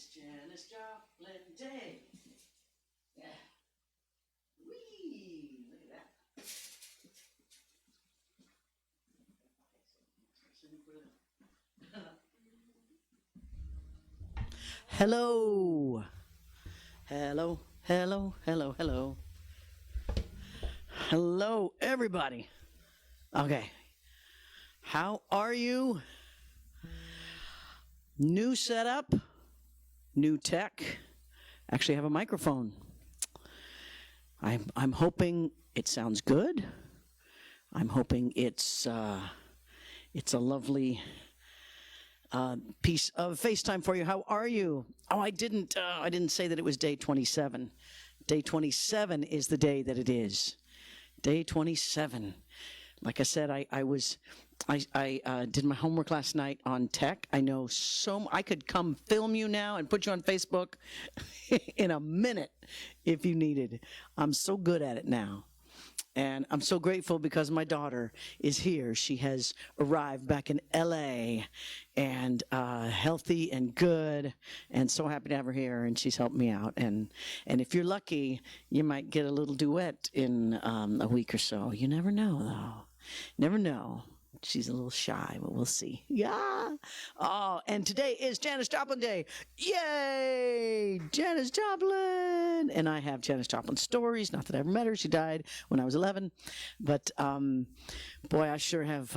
It's Janis Joplin Day. Yeah. Whee! Look at that. Hello. Hello, hello, hello, hello. Hello, everybody. Okay. How are you? New setup, new tech. Actually, have a microphone. I'm hoping it sounds good. I'm hoping it's a lovely piece of FaceTime for you. How are you? Oh, I didn't say that it was day 27. Day 27 is the day that it is. Day 27. Like I said, I did my homework last night on tech. I know I could come film you now and put you on Facebook in a minute if you needed. I'm so good at it now. And I'm so grateful because my daughter is here. She has arrived back in LA and healthy and good, and so happy to have her here. And she's helped me out. And if you're lucky, you might get a little duet in a week or so. You never know, though. Never know. She's a little shy, but we'll see. Yeah. Oh, and today is Janis Joplin Day. Yay! Janis Joplin! And I have Janis Joplin stories. Not that I ever met her. She died when I was 11. But, boy, I sure have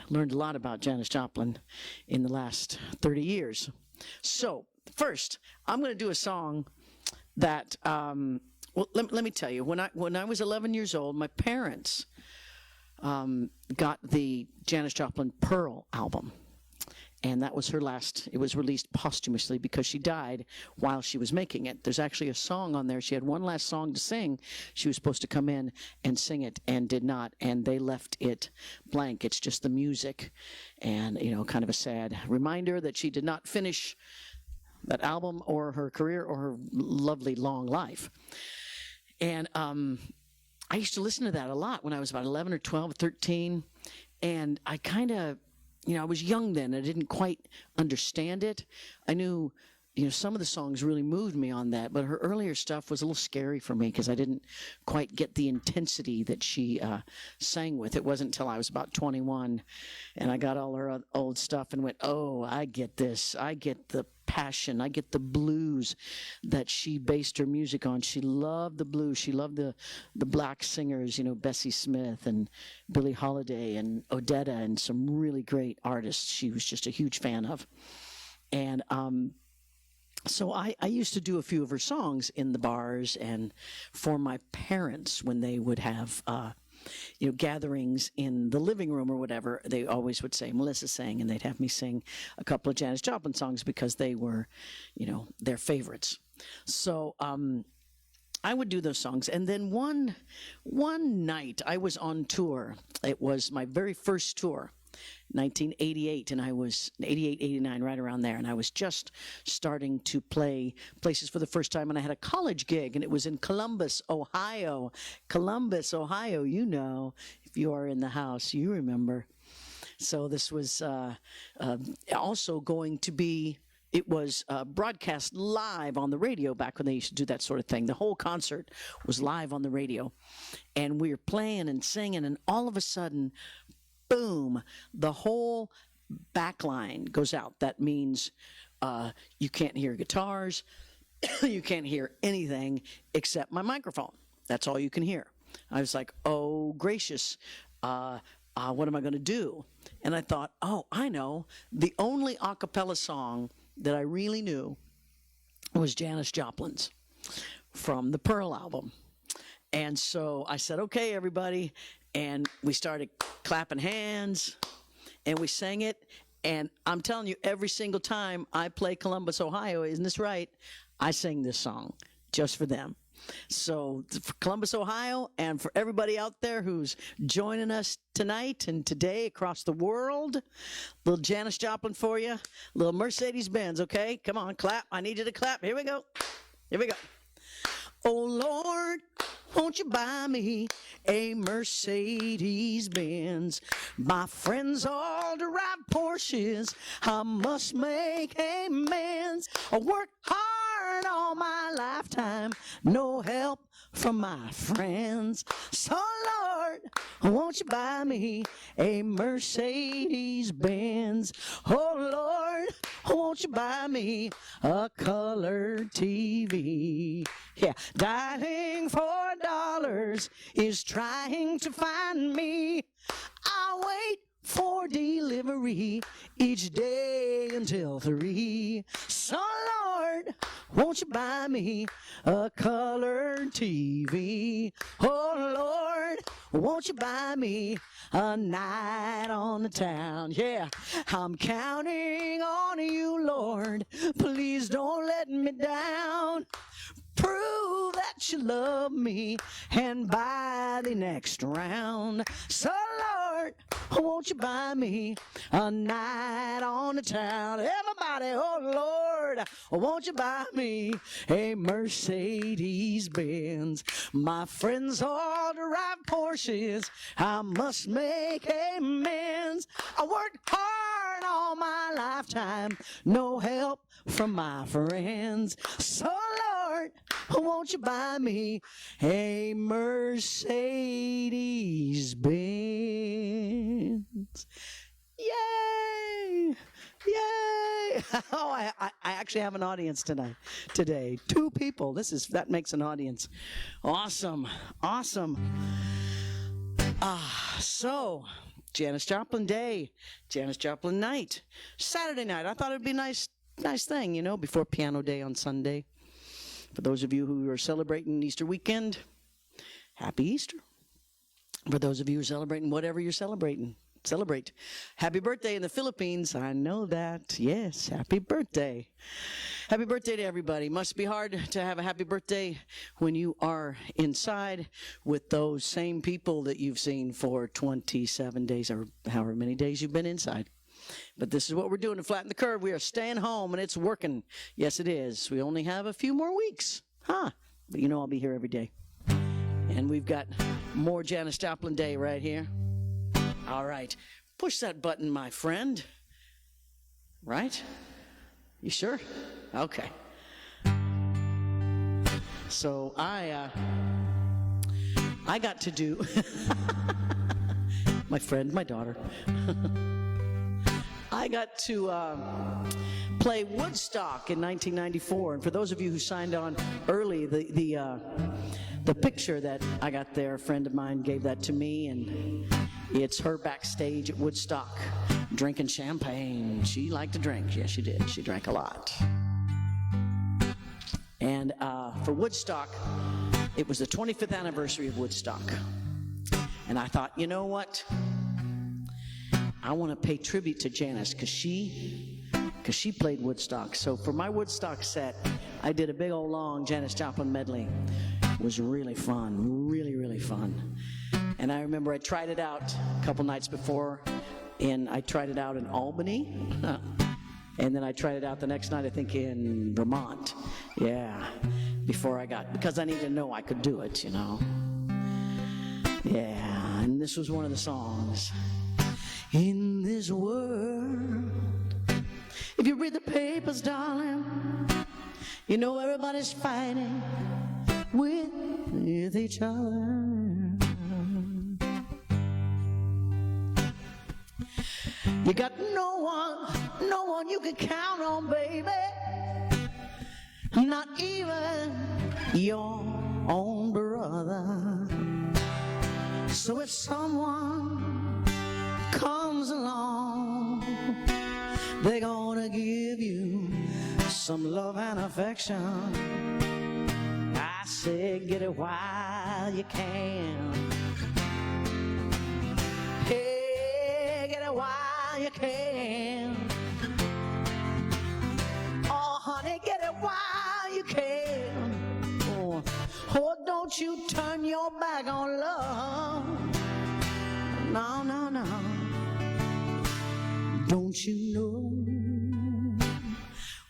learned a lot about Janis Joplin in the last 30 years. So, first, I'm going to do a song that, well, let me tell you. When I was 11 years old, my parents got the Janis Joplin Pearl album. And that was her last. It was released posthumously because she died while she was making it. There's actually a song on there. She had one last song to sing. She was supposed to come in and sing it and did not. And they left it blank. It's just the music. And, kind of a sad reminder that she did not finish that album or her career or her lovely long life. And, I used to listen to that a lot when I was about 11 or 12 or 13, and I kind of, I was young then. I didn't quite understand it. I knew, some of the songs really moved me on that, but her earlier stuff was a little scary for me because I didn't quite get the intensity that she sang with. It wasn't until I was about 21, and I got all her old stuff and went, oh, I get this. I get the passion. I get the blues that she based her music on. She loved the blues. She loved the black singers, Bessie Smith and Billie Holiday and Odetta and some really great artists she was just a huge fan of. And so I used to do a few of her songs in the bars and for my parents when they would have gatherings in the living room or whatever, they always would say, Melissa sang, and they'd have me sing a couple of Janis Joplin songs because they were, their favorites. So, I would do those songs. And then one night I was on tour. It was my very first tour, 1988, and I was 88, 89, right around there. And I was just starting to play places for the first time. And I had a college gig, and it was in Columbus, Ohio. Columbus, Ohio, if you are in the house, you remember. So this was also going to be, it was broadcast live on the radio back when they used to do that sort of thing. The whole concert was live on the radio. And we were playing and singing, and all of a sudden, boom, the whole back line goes out. That means you can't hear guitars. You can't hear anything except my microphone. That's all you can hear. I was like, oh, gracious, what am I going to do? And I thought, oh, I know. The only a cappella song that I really knew was Janis Joplin's from the Pearl album. And so I said, okay, everybody. And we started clapping hands, and we sang it. And I'm telling you, every single time I play Columbus, Ohio, isn't this right? I sing this song just for them. So for Columbus, Ohio, and for everybody out there who's joining us tonight and today across the world, little Janis Joplin for you, little Mercedes-Benz, okay? Come on, clap. I need you to clap. Here we go. Here we go. Oh, Lord, won't you buy me a Mercedes-Benz? My friends all drive Porsches. I must make amends. friends. I worked hard all my lifetime, no help from my friends. So Lord, won't you buy me a Mercedes Benz? Oh Lord, won't you buy me a color TV? Yeah, dialing for dollars is trying to find me. I wait for delivery each day until 3. So Lord, won't you buy me a color TV? Oh Lord, won't you buy me a night on the town? Yeah, I'm counting on you, Lord. Please don't let me down. Prove that you love me and buy the next round. So Lord, won't you buy me a night on the town? Everybody, oh Lord, won't you buy me a Mercedes Benz? My friends all drive Porsches, I must make amends. I worked hard all my lifetime, no help from my friends. So Lord, won't you buy me a Mercedes Benz? Yay! Yay! Oh, I actually have an audience today. 2 people. That makes an audience. Awesome. So Janis Joplin Day, Janis Joplin Night, Saturday night. I thought it'd be a nice thing, before Piano Day on Sunday. For those of you who are celebrating Easter weekend, happy Easter. For those of you who are celebrating whatever you're celebrating, celebrate. Happy birthday in the Philippines. I know that. Yes, happy birthday. Happy birthday to everybody. Must be hard to have a happy birthday when you are inside with those same people that you've seen for 27 days or however many days you've been inside. But this is what we're doing to flatten the curve. We are staying home, and it's working. Yes, it is. We only have a few more weeks. But I'll be here every day. And we've got more Janis Joplin Day right here. All right. Push that button, my friend. Right? You sure? Okay. So I got to do my friend, my daughter. I got to play Woodstock in 1994, and for those of you who signed on early, the picture that I got there, a friend of mine gave that to me, and it's her backstage at Woodstock drinking champagne. She liked to drink. Yes, she did. She drank a lot. And for Woodstock, it was the 25th anniversary of Woodstock, and I thought, you know what? I want to pay tribute to Janis because she played Woodstock. So for my Woodstock set, I did a big old long Janis Joplin medley. It was really fun, really fun. And I remember I tried it out a couple nights before, and I tried it out in Albany, and then I tried it out the next night, I think, in Vermont. Yeah, because I needed to know I could do it, Yeah, and this was one of the songs. In this world, if you read the papers, darling, you know everybody's fighting with each other. You got no one you can count on, baby, not even your own brother. So if someone comes along, they're gonna give you some love and affection. I say get it while you can. Hey, get it while you can. Oh honey, get it while you can. Oh, don't you turn your back on love. No. Don't you know,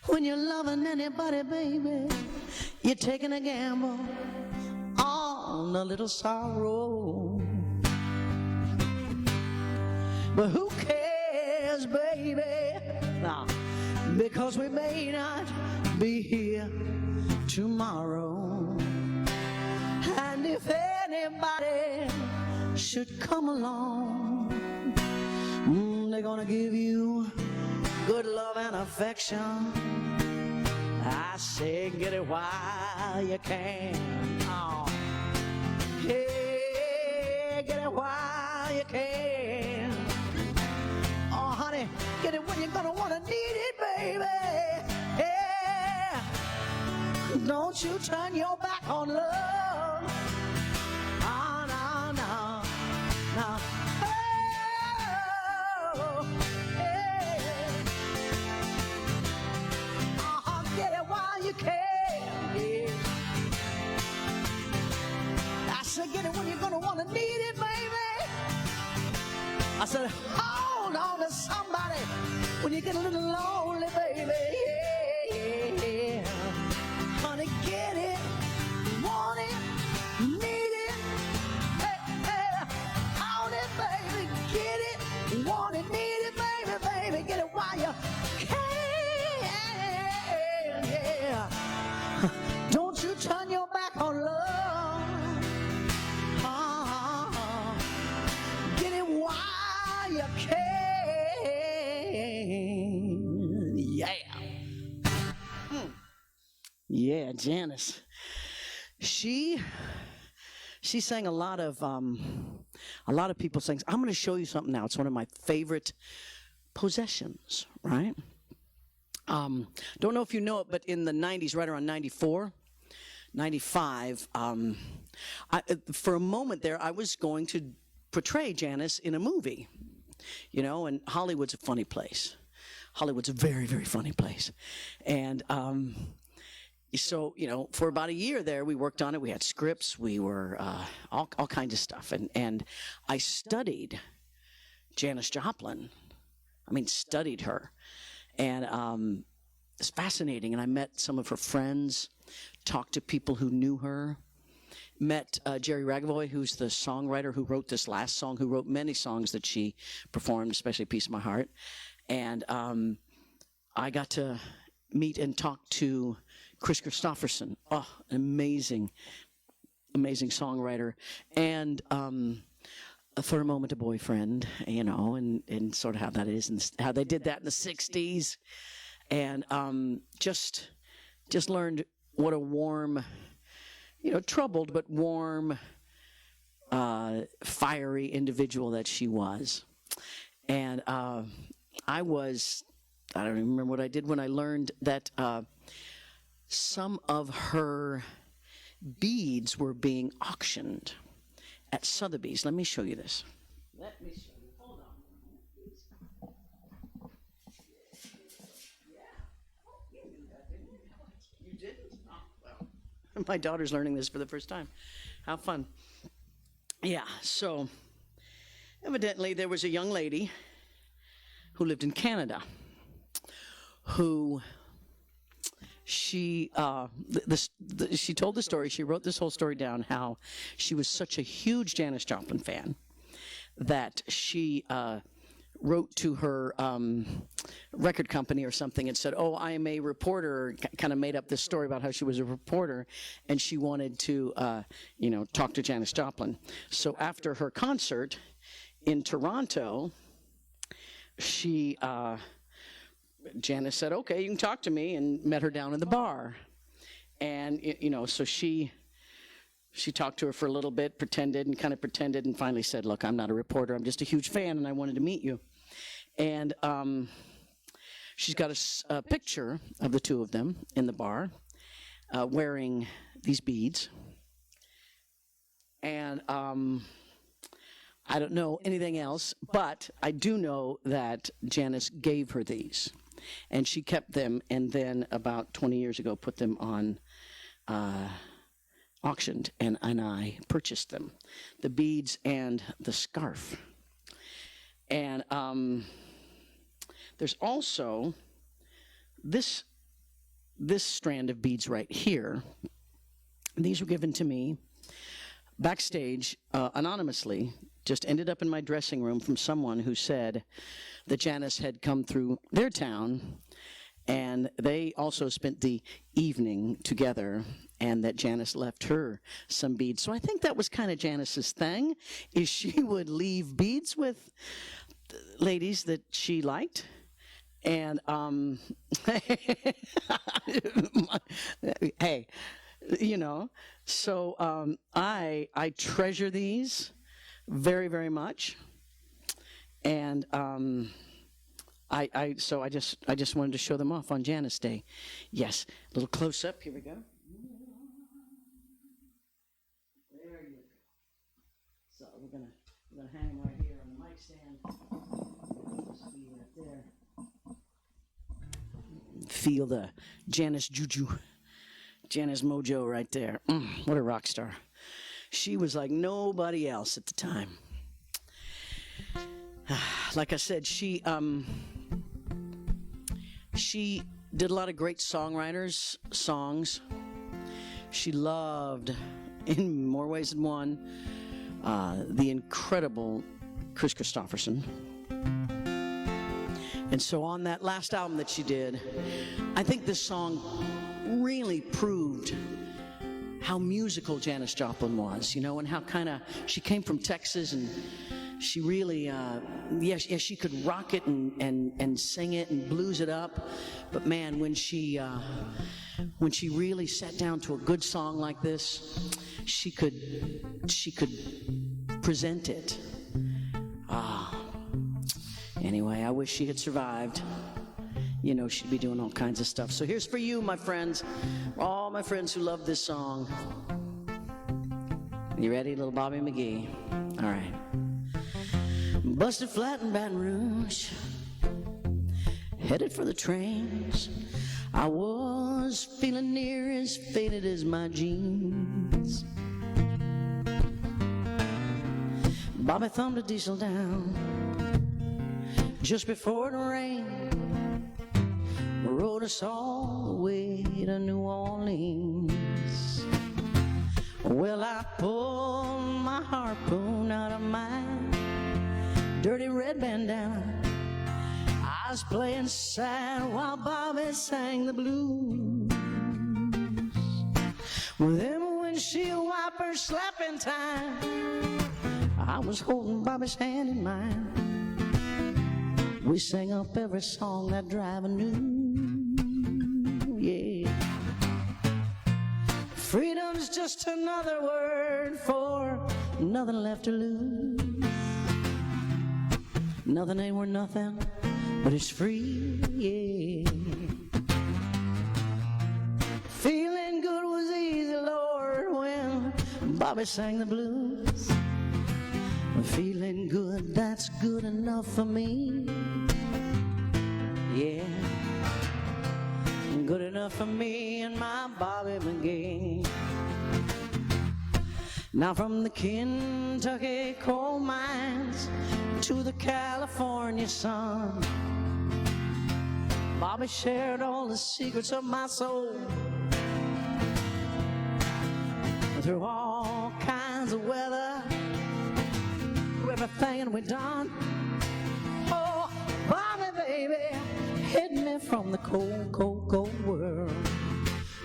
when you're loving anybody, baby, you're taking a gamble on a little sorrow. But who cares, baby? Now, because we may not be here tomorrow. And if anybody should come along, they're gonna give you good love and affection. I say get it while you can. Oh. Hey, get it while you can. Oh, honey, get it when you're gonna wanna need it, baby. Yeah. Don't you turn your back on love. Oh, no, no, no. Oh, yeah. Get it while you can. Yeah. I said, get it when you're gonna wanna need it, baby. I said, hold on to somebody when you get a little lonely, baby. Yeah, yeah. Honey, get it, want it, need it. Hey, hey, own it, baby. Get it, want it, need it, baby, baby. Get it while you can. Yeah. Don't you turn your back on love. Get it while you can. Yeah. Yeah, Janice. She sang a lot of people sang. I'm going to show you something now. It's one of my favorite possessions, right? Don't know if you know it, but in the 90s, right around 94, 95, for a moment there, I was going to portray Janice in a movie, you know, and Hollywood's a funny place. Hollywood's a very, very funny place. And so, you know, for about a year there, we worked on it. We had scripts. We were all kinds of stuff. And I studied Janis Joplin. I mean, studied her. And it's fascinating. And I met some of her friends, talked to people who knew her, met Jerry Ragavoy, who's the songwriter who wrote this last song, who wrote many songs that she performed, especially Piece of My Heart. And I got to meet and talk to Chris Christopherson. Oh, an amazing, amazing songwriter. And for a moment, a boyfriend, you know, and sort of how that is, and how they did that in the 60s. And just learned what a warm, you know, troubled but warm, fiery individual that she was. And I don't even remember what I did when I learned that some of her beads were being auctioned at Sotheby's. Let me show you this. Let me show you. Hold on. Yeah. Oh, you knew that, didn't you? You didn't? Oh, well. My daughter's learning this for the first time. How fun. Yeah, so evidently there was a young lady who lived in Canada who she told the story. She wrote this whole story down, how she was such a huge Janis Joplin fan that she wrote to her record company or something and said, oh, I am a reporter, kind of made up this story about how she was a reporter, and she wanted to, you know, talk to Janis Joplin. So after her concert in Toronto, Janis said, okay, you can talk to me, and met her down in the bar. And, you know, so she talked to her for a little bit, pretended, and finally said, look, I'm not a reporter. I'm just a huge fan, and I wanted to meet you. And she's got a picture of the two of them in the bar wearing these beads. And I don't know anything else, but I do know that Janis gave her these. And she kept them, and then about 20 years ago put them on auctioned, and I purchased them, the beads and the scarf. And there's also this strand of beads right here. These were given to me backstage anonymously, just ended up in my dressing room from someone who said that Janis had come through their town And they also spent the evening together, and that Janice left her some beads. So I think that was kind of Janice's thing, is she would leave beads with ladies that she liked. And hey, you know, so I treasure these very, very much. And so I just wanted to show them off on Janice Day. Yes, a little close up. Here we go. There you go. So we're gonna hang them right here on the mic stand. Just be right there. Feel the Janice juju, Janice mojo right there. What a rock star. She was like nobody else at the time. Like I said, she did a lot of great songs. She loved, in more ways than one, the incredible Chris Christopherson. And so on that last album that she did, I think this song really proved how musical Janis Joplin was, you know, and how kind of, she came from Texas, and she really, she could rock it and sing it and blues it up. But man, when she really sat down to a good song like this, she could present it. Anyway, I wish she had survived. You know, she'd be doing all kinds of stuff. So here's for you, my friends, all my friends who love this song. You ready, little Bobby McGee? All right. Busted flat in Baton Rouge, headed for the trains. I was feeling near as faded as my jeans. Bobby thumbed a diesel down just before the rain rode us all the way to New Orleans. Well, I pulled my harpoon out of my dirty red bandana. I was playing sad while Bobby sang the blues. With them windshield wipers slapping time, I was holding Bobby's hand in mine. We sang up every song that driver knew, yeah. Freedom's just another word for nothing left to lose. Nothing ain't worth nothing, but it's free, yeah. Feeling good was easy, Lord, when Bobby sang the blues. Feeling good, that's good enough for me, yeah. Good enough for me and my Bobby McGee. Now from the Kentucky coal mines to the California sun, Bobby shared all the secrets of my soul. Through all kinds of weather, through everything we done. Oh, Bobby, baby, hid me from the cold, cold, cold world.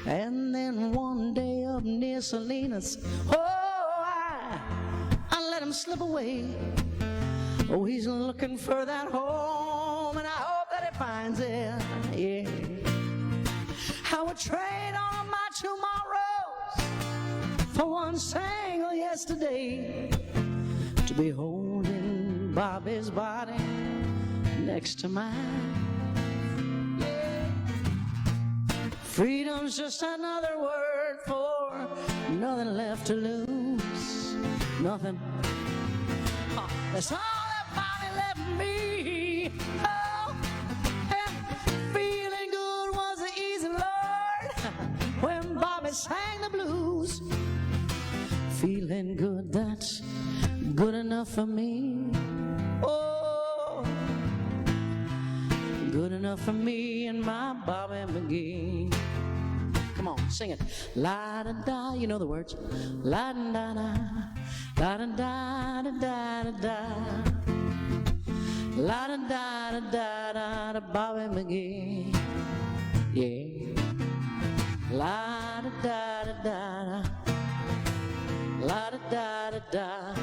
And then one day up near Salinas, I let him slip away. Oh, he's looking for that home, and I hope that he finds it, yeah. I would trade all my tomorrows for one single yesterday, to be holding Bobby's body next to mine, yeah. Freedom's just another word for nothing left to lose. Nothing. That's all that Bobby left me. Oh, and feeling good was the easy, Lord, when Bobby sang the blues. Feeling good, that's good enough for me. Oh, good enough for me and my Bobby McGee. Come on, sing it. La da da, you know the words. La da da da, la da da da da da da. La da da da da da, Bobby McGee. Yeah. La da da da da. La da da da da.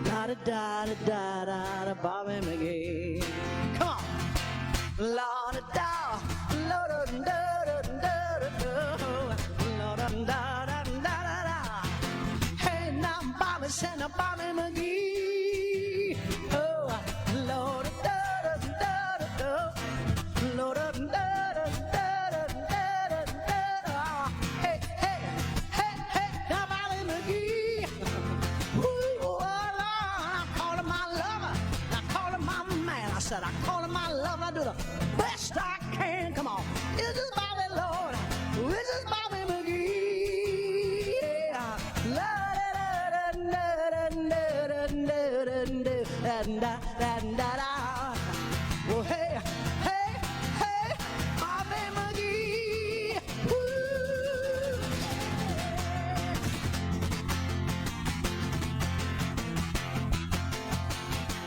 La da da da da da da. Bobby McGee. Come on. La da da. La da da da da da. La da da da da da. Hey, now Bobby send a Bobby McGee. Oh, Lord da da da da da. Lord da da da da da da. Hey, hey, hey, hey, now Bobby McGee. Ooh, oh, Lord, I call him my lover. I call him my man. I said I call him my lover. I do the best I can. Come on, this is Bobby, Lord. This is Bobby McGee. Yeah. La da da da da da da da da da da. Well, hey, hey, hey, Bobby McGee. Woo.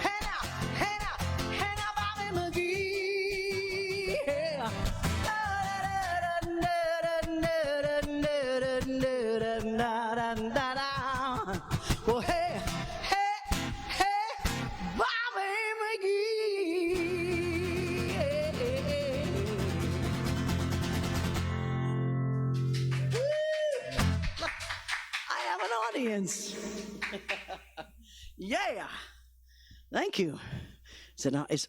Hey now, Bobby McGee. Yeah. Well, hey, hey, hey, Bobby McGee. Woo. I have an audience. Yeah. Thank you. So now it's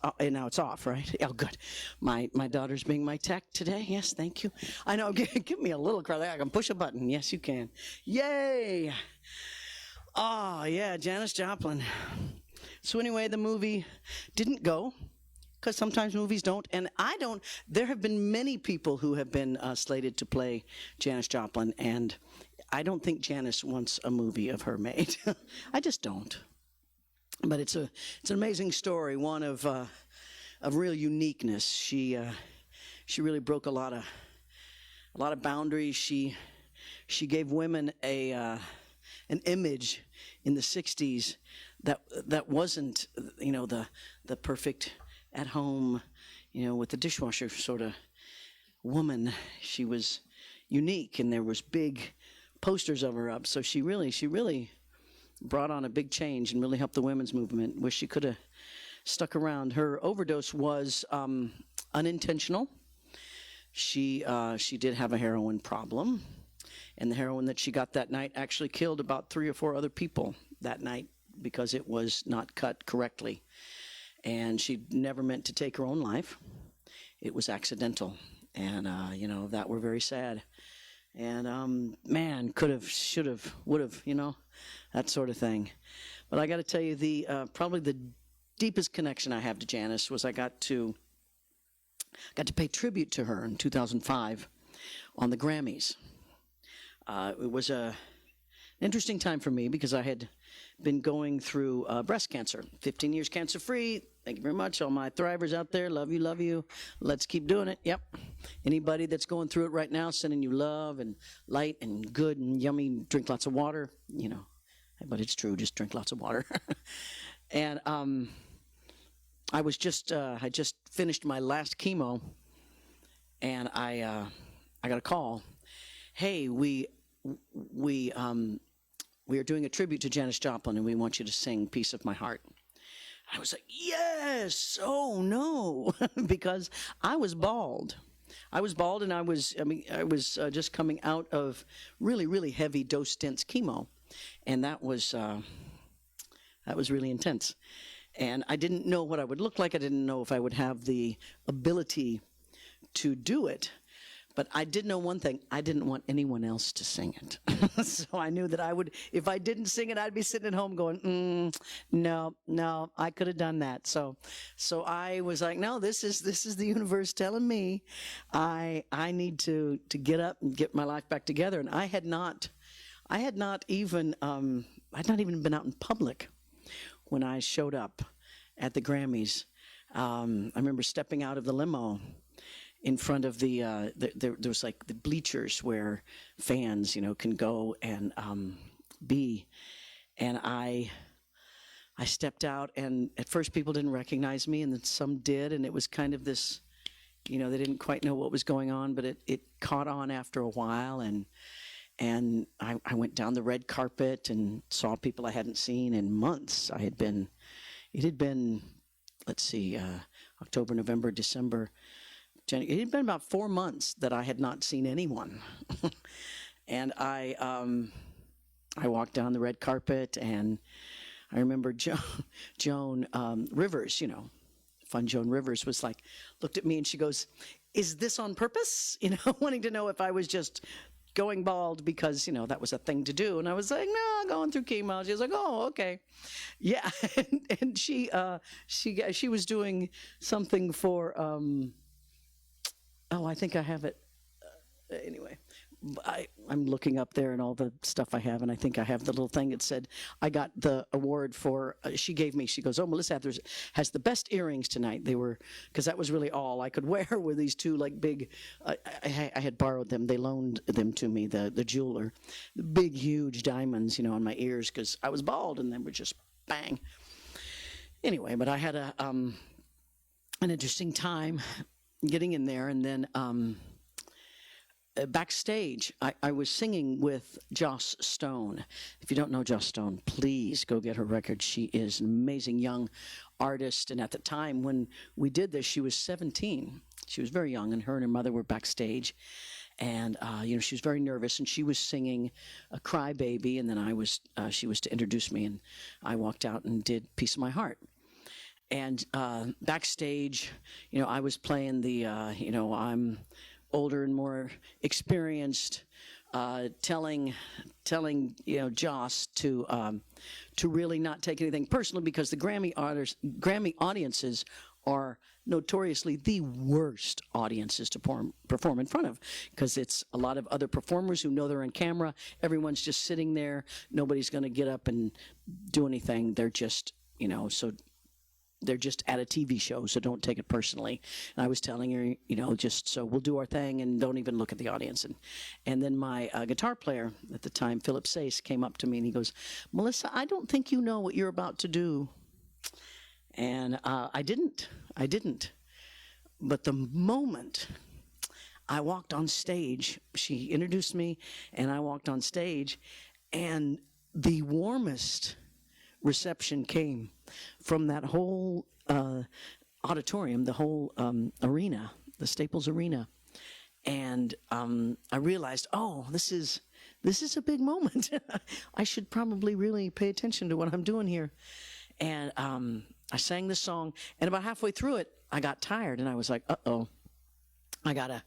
off, right? Oh, good. My daughter's being my tech today. Yes, thank you. I know. Give me a little credit. I can push a button. Yes, you can. Yay! Oh yeah, Janis Joplin. So anyway, the movie didn't go because sometimes movies don't, and I don't. There have been many people who have been slated to play Janis Joplin, and I don't think Janis wants a movie of her made. I just don't. But it's an amazing story, one of real uniqueness. She really broke a lot of boundaries. She gave women an image in the '60s that wasn't, you know, the perfect at home, you know, with the dishwasher sort of woman. She was unique, and there was big posters of her up. So she really brought on a big change and really helped the women's movement. Wish she could have stuck around. Her overdose was unintentional. She did have a heroin problem, and the heroin that she got that night actually killed about 3 or 4 other people that night because it was not cut correctly. And she never meant to take her own life. It was accidental, and you know, that we're very sad. And man, could have, should have, would have, you know, that sort of thing. But I got to tell you, the probably the deepest connection I have to Janis was I got to pay tribute to her in 2005 on the Grammys. It was an interesting time for me because I had been going through breast cancer, 15 years cancer-free. Thank you very much, all my thrivers out there. Love you, love you. Let's keep doing it. Yep. Anybody that's going through it right now, sending you love and light and good and yummy. Drink lots of water, you know. But it's true, just drink lots of water. And I was I just finished my last chemo, and I got a call. Hey, we are doing a tribute to Janis Joplin, and we want you to sing "Piece of My Heart." I was like, yes. Oh no, because I was bald. And I was just coming out of really heavy dose dense chemo, and that was really intense. And I didn't know what I would look like. I didn't know if I would have the ability to do it. But I did know one thing. I didn't want anyone else to sing it. So I knew that I would, if I didn't sing it, I'd be sitting at home going, no, I could have done that. So I was like, no, this is the universe telling me I need to get up and get my life back together. And I had not even been out in public when I showed up at the Grammys. I remember stepping out of the limo in front of there was like the bleachers where fans, you know, can go and be. And I stepped out, and at first people didn't recognize me, and then some did, and it was kind of this They didn't quite know what was going on, but it caught on after a while, and I went down the red carpet and saw people I hadn't seen in months. It had been, let's see, October, November, December, January. It had been about 4 months that I had not seen anyone. And I walked down the red carpet, and I remember Joan Rivers, fun Joan Rivers, was like, looked at me and she goes, "Is this on purpose?" Wanting to know if I was just going bald because, that was a thing to do. And I was like, "No, going through chemo." She was like, "Oh, okay." Yeah. And she was doing something for, I think I have it. Anyway, I'm looking up there and all the stuff I have, and I think I have the little thing that said I got the award for. She goes, "Oh, Melissa Etheridge has the best earrings tonight." They were, because that was really all I could wear were these two like big. I had borrowed them. They loaned them to me. The jeweler, the big huge diamonds, on my ears because I was bald, and they were just bang. Anyway, but I had an interesting time getting in there, and then. Backstage, I was singing with Joss Stone. If you don't know Joss Stone, please go get her record. She is an amazing young artist. And at the time when we did this, she was 17. She was very young, and her mother were backstage. And, she was very nervous, and she was singing a Cry Baby. And then she was to introduce me, and I walked out and did Piece of My Heart. And backstage, I was playing the, I'm older and more experienced, telling Joss to really not take anything personally, because the Grammy audiences are notoriously the worst audiences to perform in front of, because it's a lot of other performers who know they're on camera. Everyone's just sitting there. Nobody's going to get up and do anything. They're just, so they're just at a TV show, so don't take it personally. And I was telling her, just so we'll do our thing and don't even look at the audience. And then my guitar player at the time, Philip Sace, came up to me and he goes, "Melissa, I don't think you know what you're about to do." And I didn't. But the moment I walked on stage, she introduced me, and I walked on stage, and the warmest reception came from that whole auditorium, the whole arena, the Staples Arena. And I realized, oh, this is a big moment. I should probably really pay attention to what I'm doing here. And I sang this song, and about halfway through it, I got tired, and I was like, uh-oh, I gotta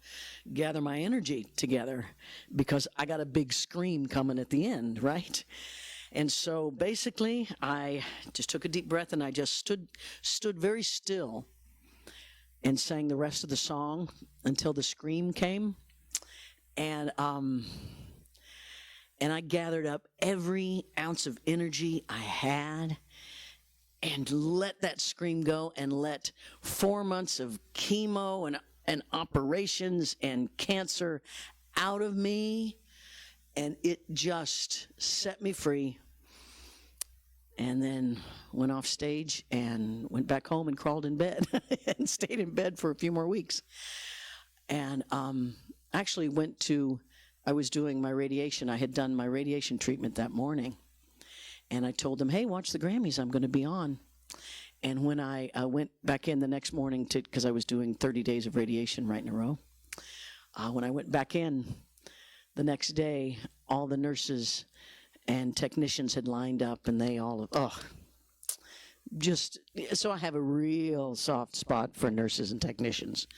gather my energy together, because I got a big scream coming at the end, right? And so basically, I just took a deep breath, and I just stood very still and sang the rest of the song until the scream came. And I gathered up every ounce of energy I had and let that scream go, and let 4 months of chemo and operations and cancer out of me. And it just set me free. And then went off stage and went back home and crawled in bed and stayed in bed for a few more weeks. And actually I was doing my radiation. I had done my radiation treatment that morning. And I told them, "Hey, watch the Grammys. I'm going to be on." And when I went back in the next morning because I was doing 30 days of radiation right in a row, when I went back in the next day, all the nurses and technicians had lined up, and they all, so I have a real soft spot for nurses and technicians.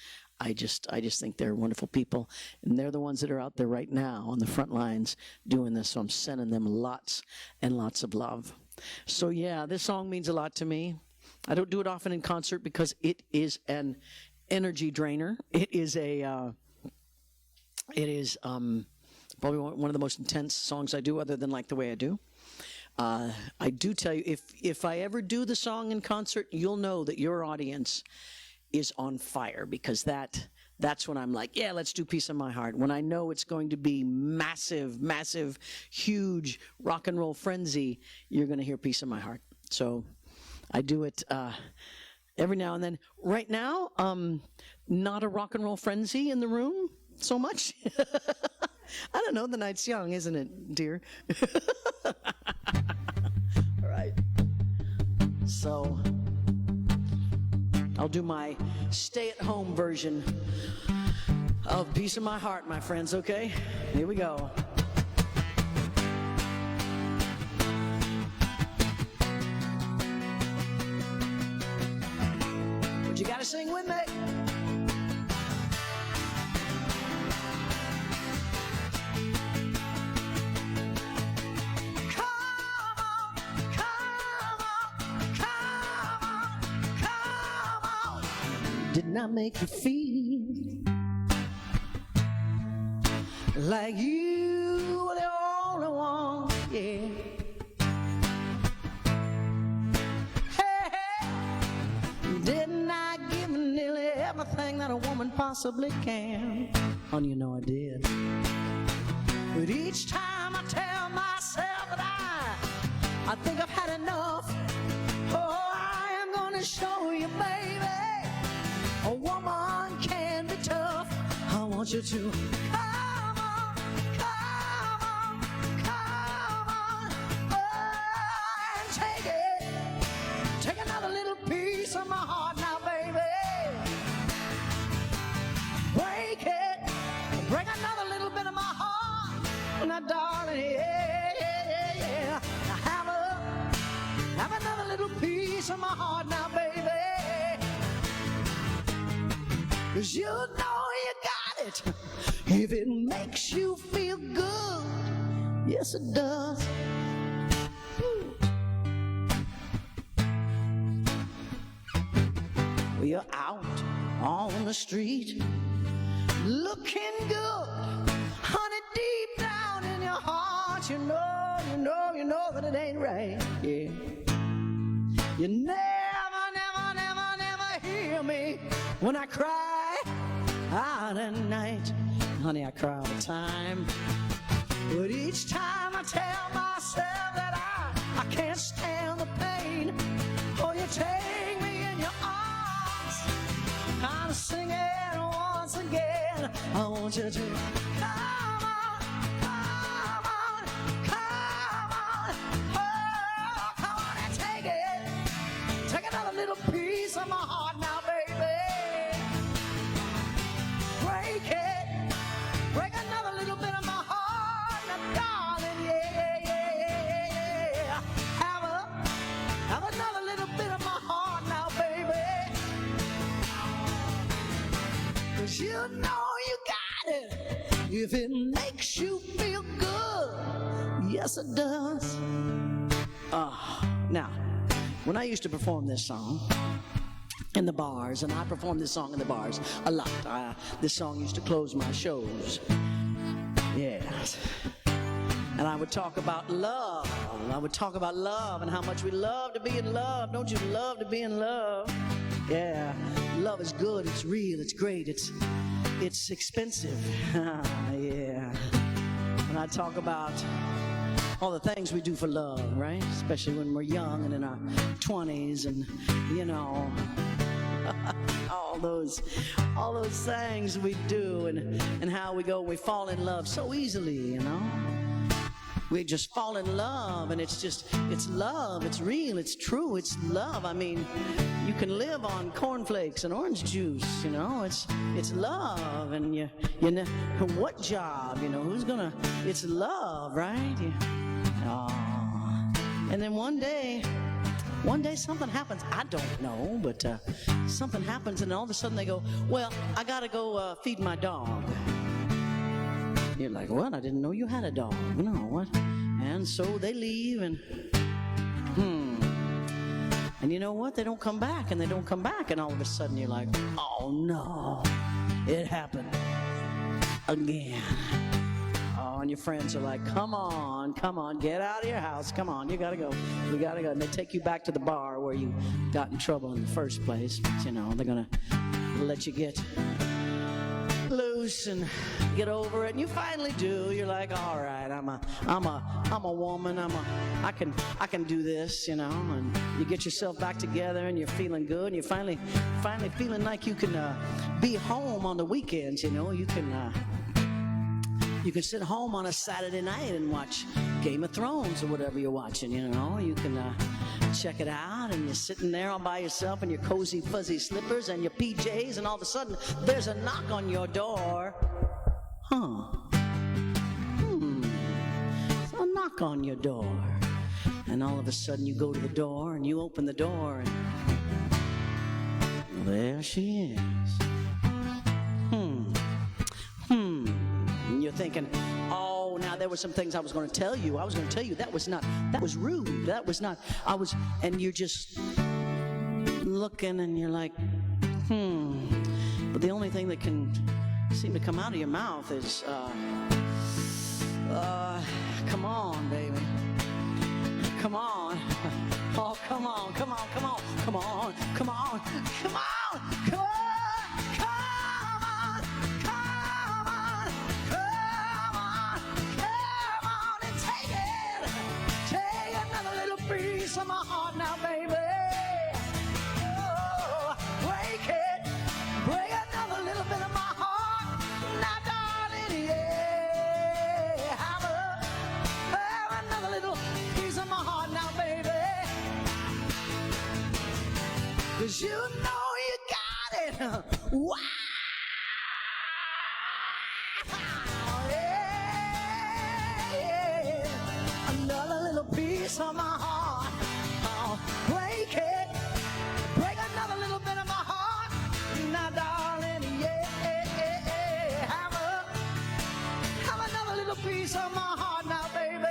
I just think they're wonderful people, and they're the ones that are out there right now on the front lines doing this, so I'm sending them lots and lots of love. So yeah, this song means a lot to me. I don't do it often in concert because it is an energy drainer. It is probably one of the most intense songs I do, other than Like the Way I Do. I do tell you, if I ever do the song in concert, you'll know that your audience is on fire, because that's when I'm like, yeah, let's do Piece of My Heart. When I know it's going to be massive, massive, huge rock and roll frenzy, you're going to hear Piece of My Heart. So I do it Every now and then. Right now, not a rock and roll frenzy in the room so much. I don't know, the night's young, isn't it, dear? All right. So, I'll do my stay-at-home version of Piece of My Heart, my friends, okay? Here we go. But you gotta sing with me. Didn't I make you feel like you were the only one? Yeah. Hey, hey. Didn't I give you nearly everything that a woman possibly can? Honey, you know I did. But each time I tell myself that I think I've had enough. Oh, I am gonna show you, baby, a woman can be tough. I want you to come on, come on, come on, and take it. Take another little piece of my heart now, baby. Break it. Break another little bit of my heart. Now, darling, yeah, yeah, yeah. Now have another little piece of my heart now, baby. 'Cause you know you got it if it makes you feel good. Yes, it does. Well, you're out on the street looking good. Honey, deep down in your heart, you know that it ain't right. Yeah. You never hear me when I cry out at night. Honey, I cry all the time. But each time I tell myself that I can't stand the pain, oh, you take me in your arms. I'm singing once again. I want you to come on, come on, come on. Oh, come on and take it. Take another little piece of my heart now, baby. Break it. Break another little bit of my heart now, darling. Yeah, yeah, yeah. Have another little bit of my heart now, baby. 'Cause you know you got it if it makes you feel good. Yes, it does. Now, when I used to perform this song in the bars, and I performed this song in the bars a lot. This song used to close my shows. Yes. And I would talk about love. I would talk about love and how much we love to be in love. Don't you love to be in love? Yeah. Love is good. It's real. It's great. It's expensive. Yeah. And I talk about all the things we do for love, right? Especially when we're young and in our 20s, and you know, all those things we do, and how we fall in love so easily, you know. We just fall in love, and it's love, it's real, it's true, it's love. I mean, you can live on cornflakes and orange juice, you know. It's love, and you know what job, you know, it's love, right? And then one day something happens. I don't know, but something happens, and all of a sudden they go, well, I gotta go feed my dog. You're like, what? I didn't know you had a dog. No, what? And so they leave, and and you know what? They don't come back, and all of a sudden you're like, oh no, it happened again. Oh, and your friends are like, come on, get out of your house, come on, you gotta go. And they take you back to the bar where you got in trouble in the first place. But, you know, they're gonna let you get loose and get over it. And you finally do. You're like, all right, I'm a woman. I can do this, you know. And you get yourself back together, and you're feeling good. And you're finally feeling like you can be home on the weekends. You know, you can sit home on a Saturday night and watch Game of Thrones or whatever you're watching. You know, you can check it out, and you're sitting there all by yourself in your cozy fuzzy slippers and your PJs, and all of a sudden there's a knock on your door. So a knock on your door, and all of a sudden you go to the door and you open the door, and there she is. And you're thinking, oh, now there were some things I was going to tell you. I was going to tell you that was rude. That was not, and you're just looking, and you're like, But the only thing that can seem to come out of your mouth is, come on, baby. Come on. Oh, come on, come on, come on, come on, come on, come on, come on. Of my heart now, baby. Oh, break another little bit of my heart now, darling. Yeah, have another little piece of my heart now, baby. 'Cause you know you got it. Wow. Yeah. Another little piece of my heart. Break another little bit of my heart now, darling. Yeah, have another little piece of my heart now, baby.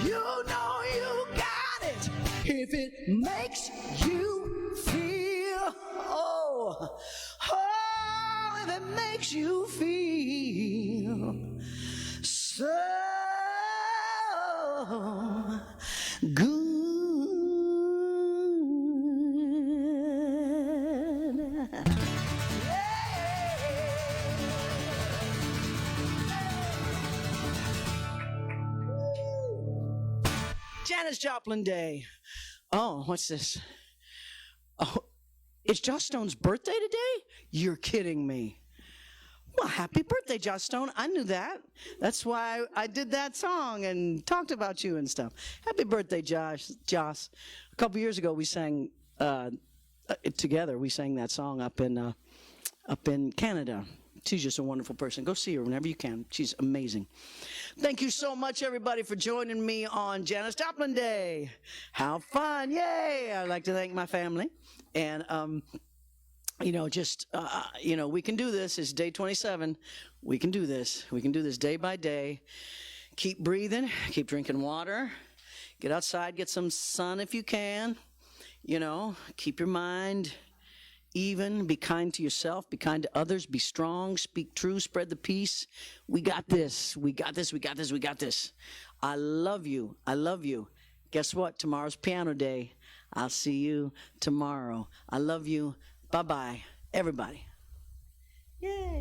You know you got it if it makes you feel. If it makes you feel so good. Janis Joplin Day. Oh, what's this? Oh, it's Joss Stone's birthday today? You're kidding me. Well, happy birthday, Joss Stone. I knew that. That's why I did that song and talked about you and stuff. Happy birthday, Joss. A couple years ago, we sang together. We sang that song up in Canada. She's just a wonderful person. Go see her whenever you can. She's amazing. Thank you so much, everybody, for joining me on Janis Joplin Day. How fun. Yay. I'd like to thank my family. And, we can do this. It's day 27. We can do this. We can do this day by day. Keep breathing. Keep drinking water. Get outside. Get some sun if you can. Keep your mind even. Be kind to yourself. Be kind to others. Be strong. Speak true. Spread the peace. We got this. We got this. We got this. We got this. I love you. I love you. Guess what? Tomorrow's piano day. I'll see you tomorrow. I love you. Bye-bye, everybody. Yay.